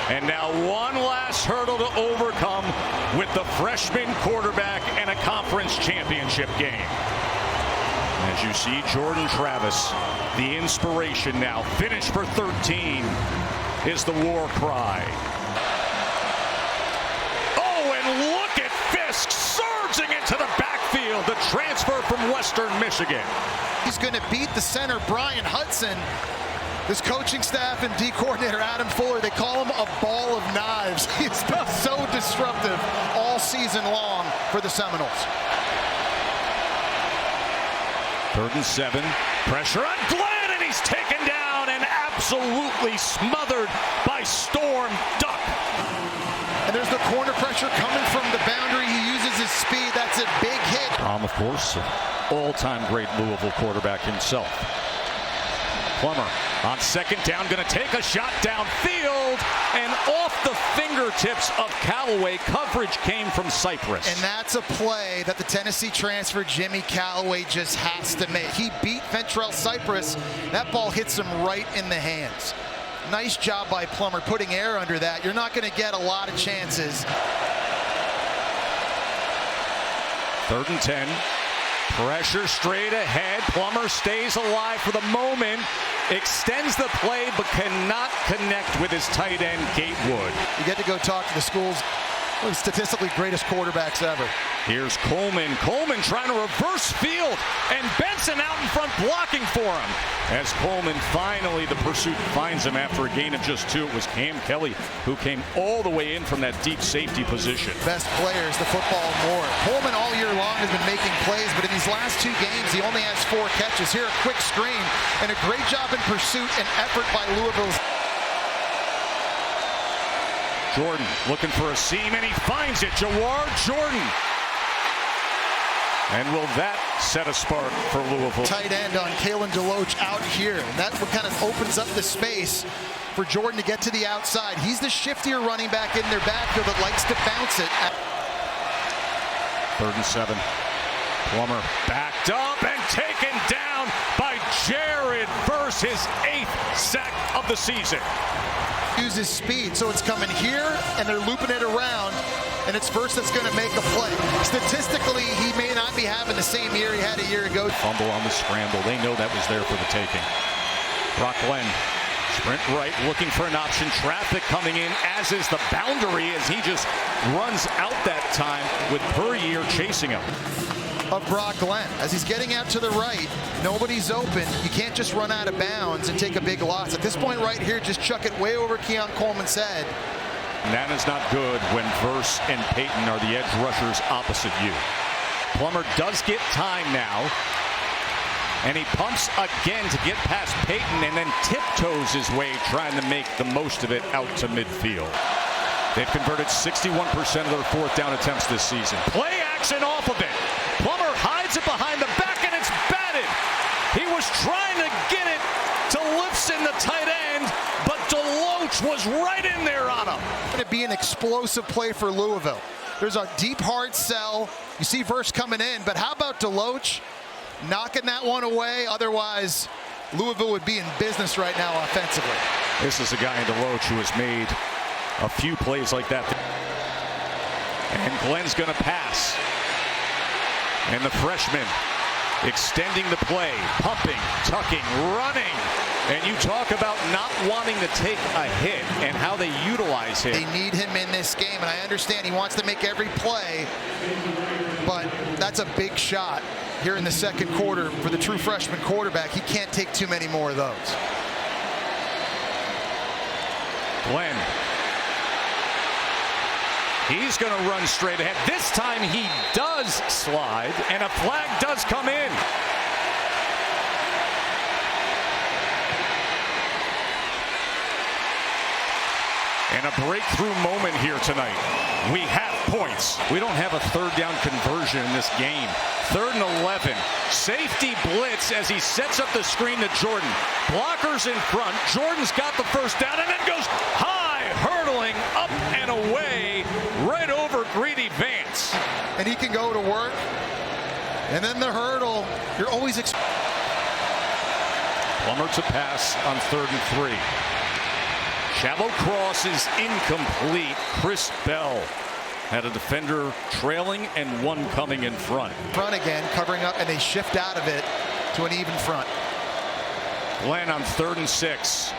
And now one last hurdle to overcome with the freshman quarterback and a conference championship game. As you see, Jordan Travis, the inspiration now. Finish for 13 is the war cry. Oh, and look at Fisk surging into the backfield, the transfer from Western Michigan. He's going to beat the center, Brian Hudson. His coaching staff and D coordinator Adam Fuller, they call him a ball of knives. He's been so disruptive all season long for the Seminoles. 3rd and 7. Pressure on Glenn, and he's taken down and absolutely smothered by Storm Duck. And there's the corner pressure coming from the boundary. He uses his speed. That's a big hit. Of course, all-time great Louisville quarterback himself. Plummer on 2nd down, going to take a shot downfield, and off the fingertips of Callaway. Coverage came from Cypress. And that's a play that the Tennessee transfer Jimmy Callaway just has to make. He beat Ventrell Cypress. That ball hits him right in the hands. Nice job by Plummer putting air under that. You're not going to get a lot of chances. 3rd and 10. Pressure straight ahead. Plummer stays alive for the moment. Extends the play but cannot connect with his tight end, Gatewood. You get to go talk to the school's statistically greatest quarterbacks ever. Here's Coleman. Coleman trying to reverse field, and Benson out in front blocking for him. As Coleman finally, the pursuit finds him after a gain of just 2. It was Cam Kelly who came all the way in from that deep safety position. Best players, the football more. Coleman all year long has been making plays, but in these last 2 games, he only has 4 catches. Here, a quick screen and a great job in pursuit and effort by Louisville's. Jordan looking for a seam, and he finds it. Jawar Jordan. And will that set a spark for Louisville? Tight end on Kalen DeLoach out here. And that kind of opens up the space for Jordan to get to the outside. He's the shiftier running back in their backfield that likes to bounce it. 3rd and 7. Plummer backed up and taken down by Jared Verse, his 8th sack of the season. Uses speed, so it's coming here, and they're looping it around, and it's Verse that's going to make a play. Statistically, he may not be having the same year he had a year ago. Fumble on the scramble. They know that was there for the taking. Brock Glenn, sprint right, looking for an option. Traffic coming in, as is the boundary, as he just runs out that time with Puryear chasing him. Of Brock Glenn. As he's getting out to the right, nobody's open. You can't just run out of bounds and take a big loss. At this point right here, just chuck it way over Keon Coleman's head. And that is not good when Verse and Payton are the edge rushers opposite you. Plummer does get time now. And he pumps again to get past Payton, and then tiptoes his way trying to make the most of it out to midfield. They've converted 61% of their 4th down attempts this season. Play action off of it. Plummer hides it behind the back, and it's batted. He was trying to get it to Lipson, the tight end, but DeLoach was right in there on him. It's going to be an explosive play for Louisville. There's a deep hard sell. You see Verse coming in, but how about DeLoach knocking that one away? Otherwise, Louisville would be in business right now offensively. This is a guy in DeLoach who has made a few plays like that. And Glenn's going to pass. And the freshman extending the play, pumping, tucking, running. And you talk about not wanting to take a hit and how they utilize him. They need him in this game, and I understand he wants to make every play, but that's a big shot here in the 2nd quarter for the true freshman quarterback. He can't take too many more of those. Glenn. He's going to run straight ahead. This time he does slide, and a flag does come in. And a breakthrough moment here tonight. We have points. We don't have a 3rd down conversion in this game. 3rd and 11. Safety blitz as he sets up the screen to Jordan. Blockers in front. Jordan's got the 1st down and then goes high, hurtling up and away right over Greedy Vance. And he can go to work. And then the hurdle. You're always Plummer to pass on 3rd and 3. Shallow cross is incomplete. Chris Bell had a defender trailing and one coming in front. Front again, covering up, and they shift out of it to an even front. Glenn on 3rd and 6.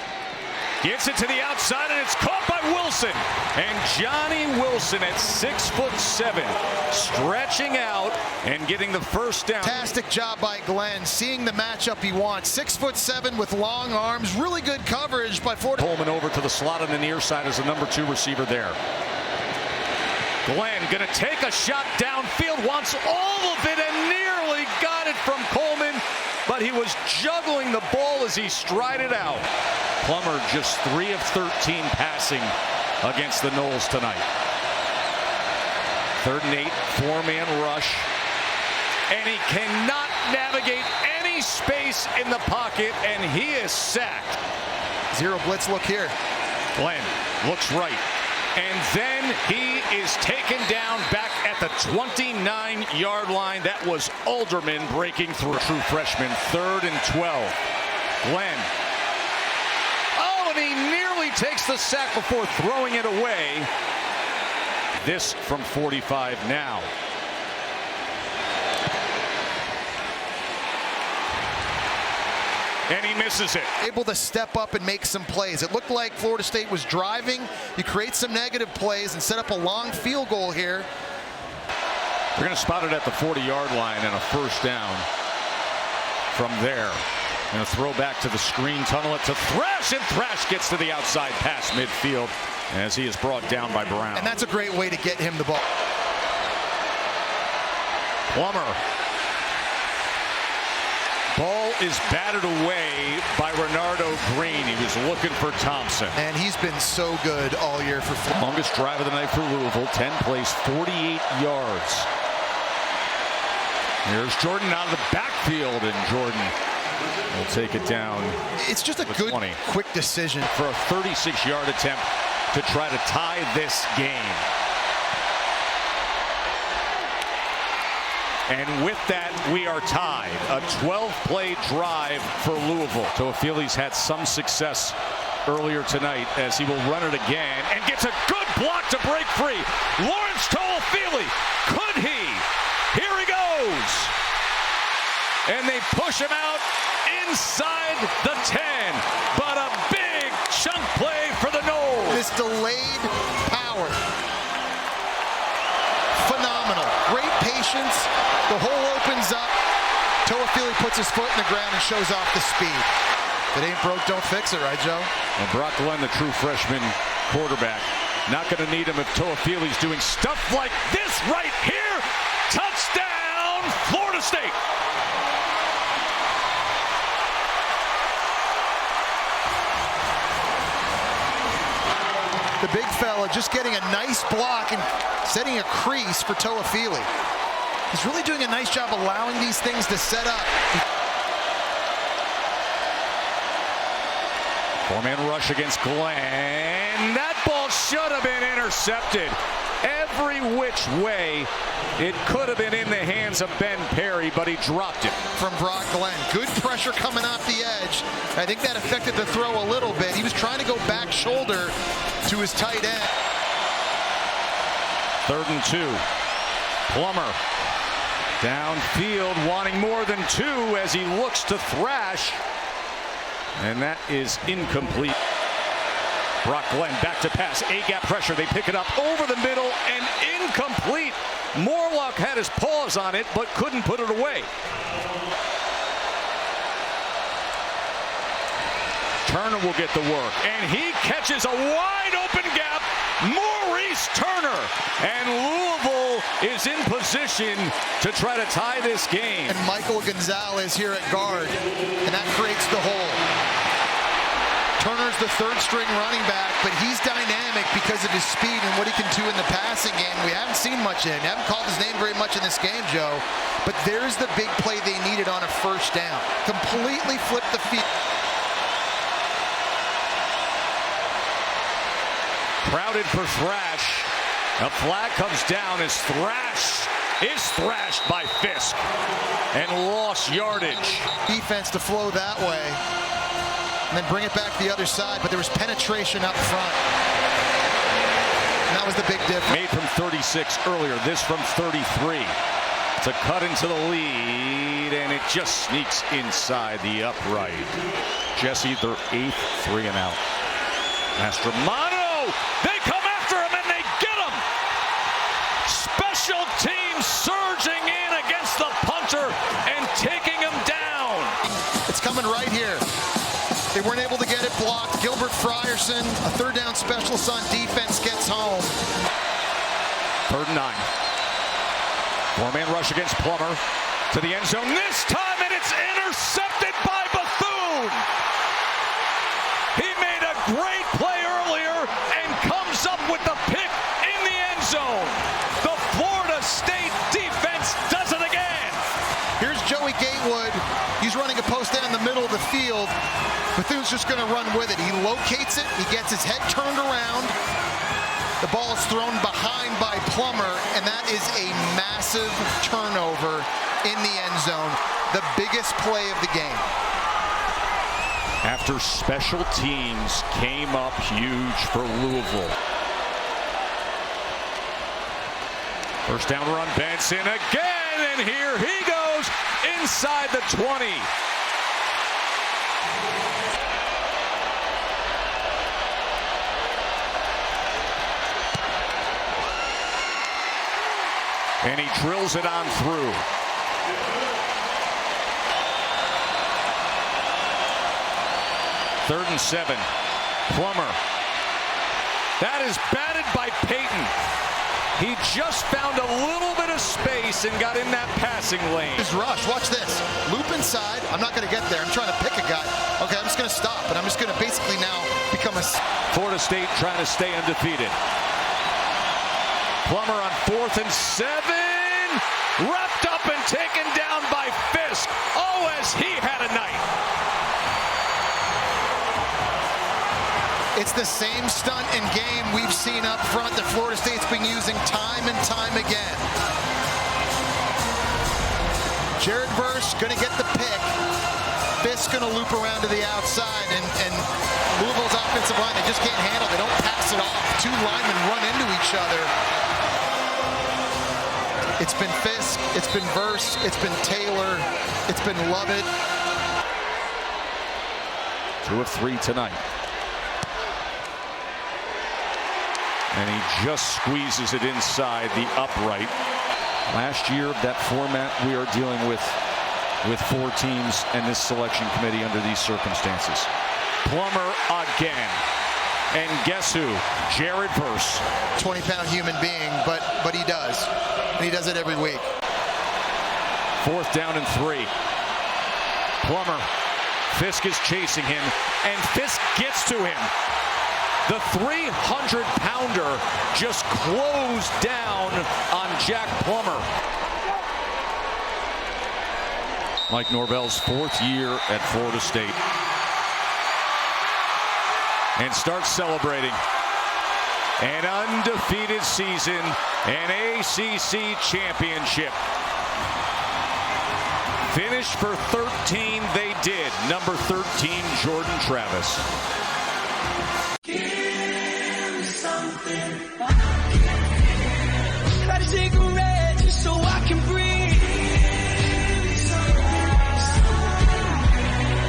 Gets it to the outside, and it's caught by Wilson. And Johnny Wilson at 6'7", stretching out and getting the first down. Fantastic job by Glenn, seeing the matchup he wants. 6'7" with long arms, really good coverage by Florida. Coleman over to the slot on the near side as the number 2 receiver there. Glenn gonna take a shot downfield, wants all of it, and nearly got it from Coleman, but he was juggling the ball as he strided out. Plummer just 3 of 13 passing against the Noles tonight. 3rd and 8, 4-man rush, and he cannot navigate any space in the pocket, and he is sacked. Zero blitz look here. Glenn looks right, and then he is taken down back at the 29-yard line. That was Alderman breaking through. True freshman, 3rd and 12. Glenn. Oh, and he nearly takes the sack before throwing it away. This from 45 now. And he misses it. Able to step up and make some plays. It looked like Florida State was driving. You create some negative plays and set up a long field goal here. They're going to spot it at the 40-yard line and a first down from there. And a throw back to the screen, tunnel it to Thrash, and Thrash gets to the outside pass midfield as he is brought down by Brown. And that's a great way to get him the ball. Plummer. Ball is batted away by Renardo Green. He was looking for Thompson. And he's been so good all year for Florida. Longest drive of the night for Louisville. 10 plays, 48 yards. Here's Jordan out of the backfield, and Jordan will take it down. It's just a good, 20. quick decision. For a 36-yard attempt to try to tie this game. And with that, we are tied. A 12-play drive for Louisville. Toafili's had some success earlier tonight as he will run it again and gets a good block to break free. Lawrence Toafili, could he? Here he goes. And they push him out inside the 10. But a big chunk play for the Noles. This delayed power. Phenomenal. Great patience. The hole opens up. Toafili puts his foot in the ground and shows off the speed. If it ain't broke, don't fix it, right, Joe? And Brock Glenn, the true freshman quarterback, not going to need him if Toafili's doing stuff like this right here. Touchdown, Florida State. The big fella just getting a nice block and setting a crease for Toafili. He's really doing a nice job allowing these things to set up. 4-man rush against Glenn. That ball should have been intercepted. Every which way, it could have been in the hands of Ben Perry, but he dropped it. From Brock Glenn. Good pressure coming off the edge. I think that affected the throw a little bit. He was trying to go back shoulder to his tight end. 3rd and 2. Plummer downfield, wanting more than 2 as he looks to Thrash. And that is incomplete. Brock Glenn back to pass. A-gap pressure. They pick it up over the middle and incomplete. Morlock had his paws on it but couldn't put it away. Turner will get the work, and he catches a wide open gap. Maurice Turner, and Louisville is in position to try to tie this game. And Michael Gonzalez here at guard, and that creates the hole. Turner's the 3rd string running back, but he's dynamic because of his speed and what he can do in the passing game. We haven't seen much in. Haven't called his name very much in this game, Joe. But there's the big play they needed on a first down. Completely flipped the field. Crowded for Thrash. A flag comes down as Thrash is thrashed by Fisk and lost yardage. Defense to flow that way. and then bring it back to the other side, but there was penetration up front. And that was the big difference. Made from 36 earlier, this from 33. To cut into the lead, and it just sneaks inside the upright. Jesse, their 8th 3 and out. Mastromano, they come after him and they get him. Special teams surging in against the punter and taking him down. It's coming right here. They weren't able to get it blocked. Gilbert Frierson, a 3rd down specialist on defense, gets home. 3rd and 9. 4-man rush against Plummer to the end zone this time, and it's intercepted by Bethune. He made a great play earlier and comes up with the pick in the end zone. The Florida State defense does it again. Here's Joey Gatewood. He's running a post down the middle of the field. Bethune's just going to run with it. He locates it. He gets his head turned around. The ball is thrown behind by Plummer, and that is a massive turnover in the end zone. The biggest play of the game. After special teams came up huge for Louisville. First down run, Benson again, and here he goes inside the 20. And he drills it on through. Third and 7. Plummer. That is batted by Payton. He just found a little bit of space and got in that passing lane. His rush, watch this. Loop inside. I'm not going to get there. I'm trying to pick a guy. Okay, I'm just going to stop, and I'm just going to basically now become a... Florida State trying to stay undefeated. Plummer on 4th and 7. Wrapped up and taken down by Fisk. Oh, as he had a night. It's the same stunt and game we've seen up front that Florida State's been using time and time again. Jared Verse going to get the pick. Fisk going to loop around to the outside, and Louisville's offensive line, they just can't handle it. They don't pass it off. 2 linemen run into each other. It's been Fisk, it's been Verse, it's been Taylor, it's been Lovett. 2 of 3 tonight. And he just squeezes it inside the upright. Last year, that format we are dealing with 4 teams and this selection committee under these circumstances. Plummer again. And guess who? Jared Verse. 20-pound human being, but he does. And he does it every week. 4th down and 3. Plummer. Fisk is chasing him, and Fisk gets to him. The 300-pounder just closed down on Jack Plummer. Mike Norvell's 4th year at Florida State. And starts celebrating. An undefeated season, an ACC Championship. Finished for 13, they did. Number 13, Jordan Travis.